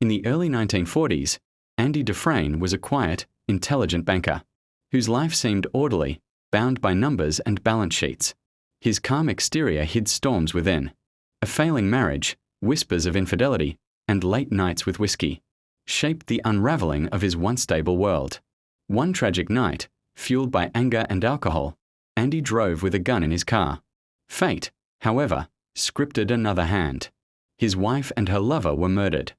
In the early 1940s, Andy Dufresne was a quiet, intelligent banker, whose life seemed orderly, bound by numbers and balance sheets. His calm exterior hid storms within. A failing marriage, whispers of infidelity, and late nights with whiskey shaped the unraveling of his once stable world. One tragic night, fueled by anger and alcohol, Andy drove with a gun in his car. Fate, however, scripted another hand. His wife and her lover were murdered.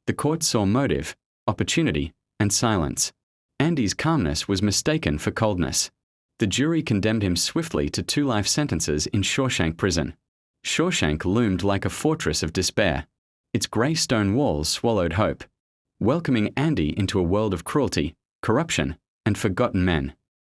The court saw motive, opportunity, and silence. Andy's calmness was mistaken for coldness. The jury condemned him swiftly to 2 life sentences in Shawshank prison. Shawshank loomed like a fortress of despair. Its grey stone walls swallowed hope, welcoming Andy into a world of cruelty, corruption, and forgotten men.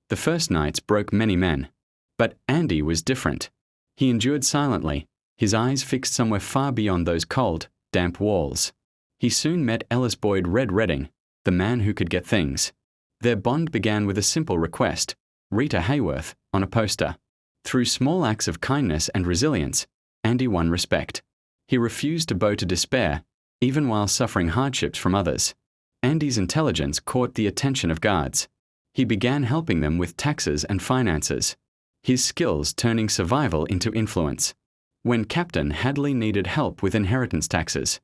The first nights broke many men. But Andy was different. He endured silently, his eyes fixed somewhere far beyond those cold, damp walls. He soon met Ellis Boyd Red Redding, the man who could get things. Their bond began with a simple request: Rita Hayworth, on a poster. Through small acts of kindness and resilience, Andy won respect. He refused to bow to despair, even while suffering hardships from others. Andy's intelligence caught the attention of guards. He began helping them with taxes and finances, his skills turning survival into influence. When Captain Hadley needed help with inheritance taxes,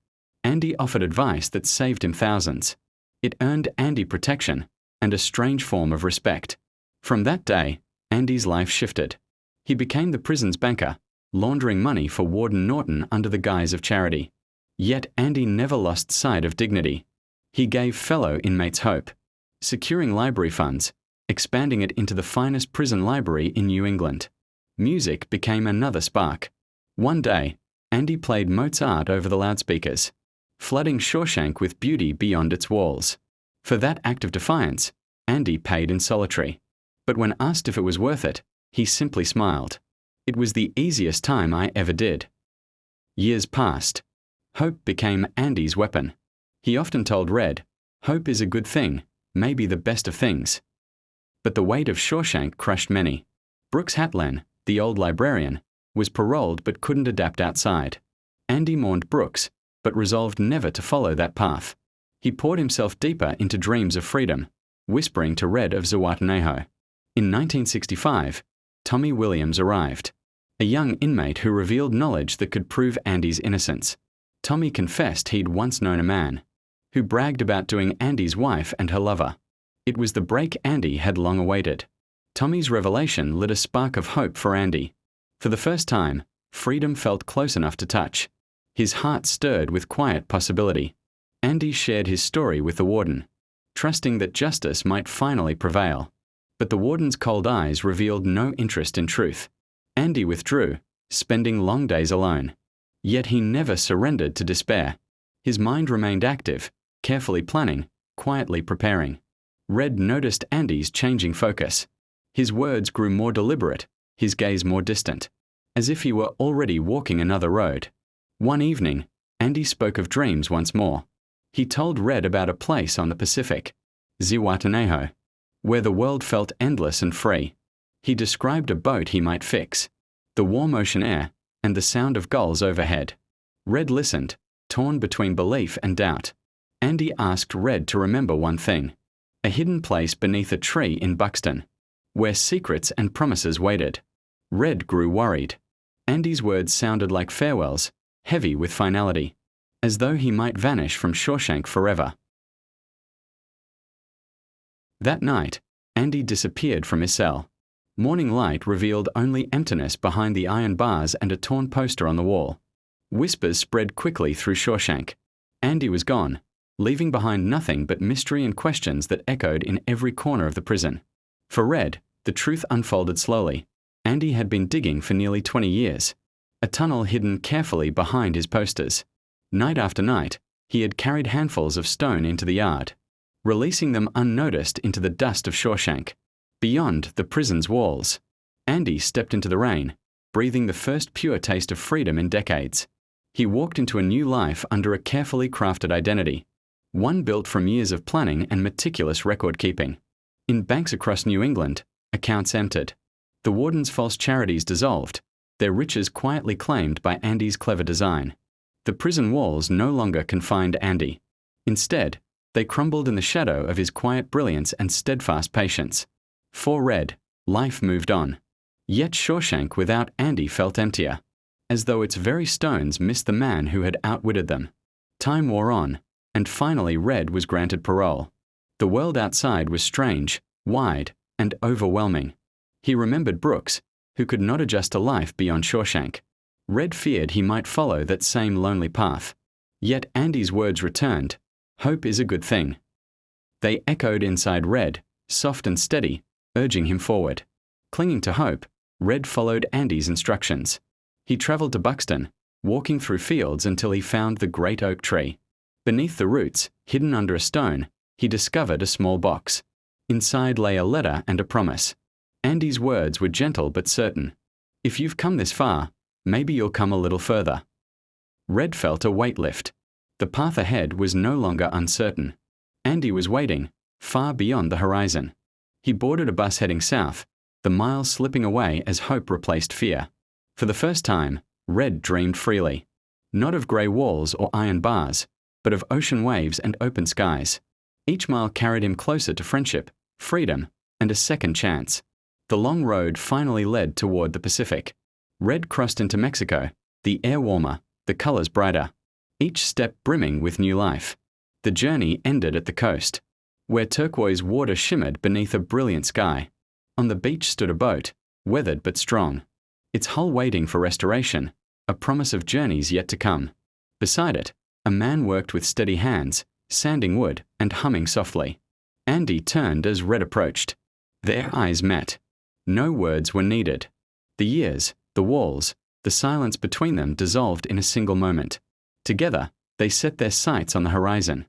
Andy offered advice that saved him thousands. It earned Andy protection and a strange form of respect. From that day, Andy's life shifted. He became the prison's banker, laundering money for Warden Norton under the guise of charity. Yet Andy never lost sight of dignity. He gave fellow inmates hope, securing library funds, expanding it into the finest prison library in New England. Music became another spark. One day, Andy played Mozart over the loudspeakers, flooding Shawshank with beauty beyond its walls. For that act of defiance, Andy paid in solitary. But when asked if it was worth it, he simply smiled. It was the easiest time I ever did. Years passed. Hope became Andy's weapon. He often told Red, "Hope is a good thing, maybe the best of things." But the weight of Shawshank crushed many. Brooks Hatlen, the old librarian, was paroled but couldn't adapt outside. Andy mourned Brooks, but resolved never to follow that path. He poured himself deeper into dreams of freedom, whispering to Red of Zihuatanejo. In 1965, Tommy Williams arrived, a young inmate who revealed knowledge that could prove Andy's innocence. Tommy confessed he'd once known a man who bragged about doing Andy's wife and her lover. It was the break Andy had long awaited. Tommy's revelation lit a spark of hope for Andy. For the first time, freedom felt close enough to touch. His heart stirred with quiet possibility. Andy shared his story with the warden, trusting that justice might finally prevail. But the warden's cold eyes revealed no interest in truth. Andy withdrew, spending long days alone. Yet he never surrendered to despair. His mind remained active, carefully planning, quietly preparing. Red noticed Andy's changing focus. His words grew more deliberate, his gaze more distant, as if he were already walking another road. One evening, Andy spoke of dreams once more. He told Red about a place on the Pacific, Zihuatanejo, where the world felt endless and free. He described a boat he might fix, the warm ocean air, and the sound of gulls overhead. Red listened, torn between belief and doubt. Andy asked Red to remember one thing: a hidden place beneath a tree in Buxton, where secrets and promises waited. Red grew worried. Andy's words sounded like farewells, heavy with finality, as though he might vanish from Shawshank forever. That night, Andy disappeared from his cell. Morning light revealed only emptiness behind the iron bars and a torn poster on the wall. Whispers spread quickly through Shawshank. Andy was gone, leaving behind nothing but mystery and questions that echoed in every corner of the prison. For Red, the truth unfolded slowly. Andy had been digging for nearly 20 years, a tunnel hidden carefully behind his posters. Night after night, he had carried handfuls of stone into the yard, releasing them unnoticed into the dust of Shawshank. Beyond the prison's walls, Andy stepped into the rain, breathing the first pure taste of freedom in decades. He walked into a new life under a carefully crafted identity, one built from years of planning and meticulous record-keeping. In banks across New England, accounts emptied. The warden's false charities dissolved, their riches quietly claimed by Andy's clever design. The prison walls no longer confined Andy. Instead, they crumbled in the shadow of his quiet brilliance and steadfast patience. For Red, life moved on. Yet Shawshank without Andy felt emptier, as though its very stones missed the man who had outwitted them. Time wore on, and finally Red was granted parole. The world outside was strange, wide, and overwhelming. He remembered Brooks, who could not adjust to life beyond Shawshank. Red feared he might follow that same lonely path. Yet Andy's words returned, "Hope is a good thing." They echoed inside Red, soft and steady, urging him forward. Clinging to hope, Red followed Andy's instructions. He travelled to Buxton, walking through fields until he found the great oak tree. Beneath the roots, hidden under a stone, he discovered a small box. Inside lay a letter and a promise. Andy's words were gentle but certain. "If you've come this far, maybe you'll come a little further." Red felt a weight lift. The path ahead was no longer uncertain. Andy was waiting, far beyond the horizon. He boarded a bus heading south, the miles slipping away as hope replaced fear. For the first time, Red dreamed freely. Not of grey walls or iron bars, but of ocean waves and open skies. Each mile carried him closer to friendship, freedom, and a second chance. The long road finally led toward the Pacific. Red crossed into Mexico, the air warmer, the colors brighter, each step brimming with new life. The journey ended at the coast, where turquoise water shimmered beneath a brilliant sky. On the beach stood a boat, weathered but strong, its hull waiting for restoration, a promise of journeys yet to come. Beside it, a man worked with steady hands, sanding wood and humming softly. Andy turned as Red approached. Their eyes met. No words were needed. The years, the walls, the silence between them dissolved in a single moment. Together, they set their sights on the horizon,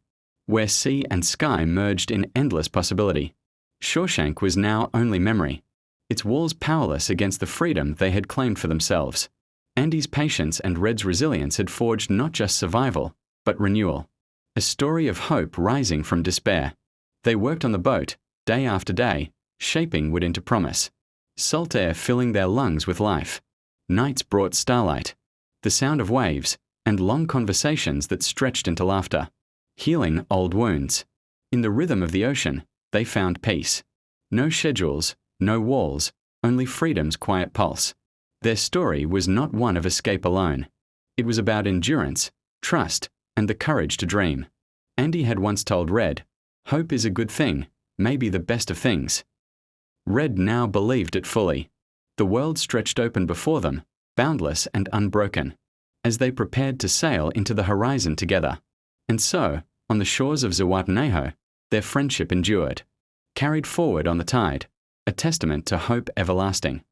where sea and sky merged in endless possibility. Shawshank was now only memory, its walls powerless against the freedom they had claimed for themselves. Andy's patience and Red's resilience had forged not just survival, but renewal. A story of hope rising from despair. They worked on the boat, day after day, shaping wood into promise. Salt air filling their lungs with life. Nights brought starlight, the sound of waves, and long conversations that stretched into laughter. Healing old wounds. In the rhythm of the ocean, they found peace. No schedules, no walls, only freedom's quiet pulse. Their story was not one of escape alone. It was about endurance, trust, and the courage to dream. Andy had once told Red, "Hope is a good thing, maybe the best of things." Red now believed it fully. The world stretched open before them, boundless and unbroken, as they prepared to sail into the horizon together. And so, on the shores of Zihuatanejo, their friendship endured, carried forward on the tide, a testament to hope everlasting.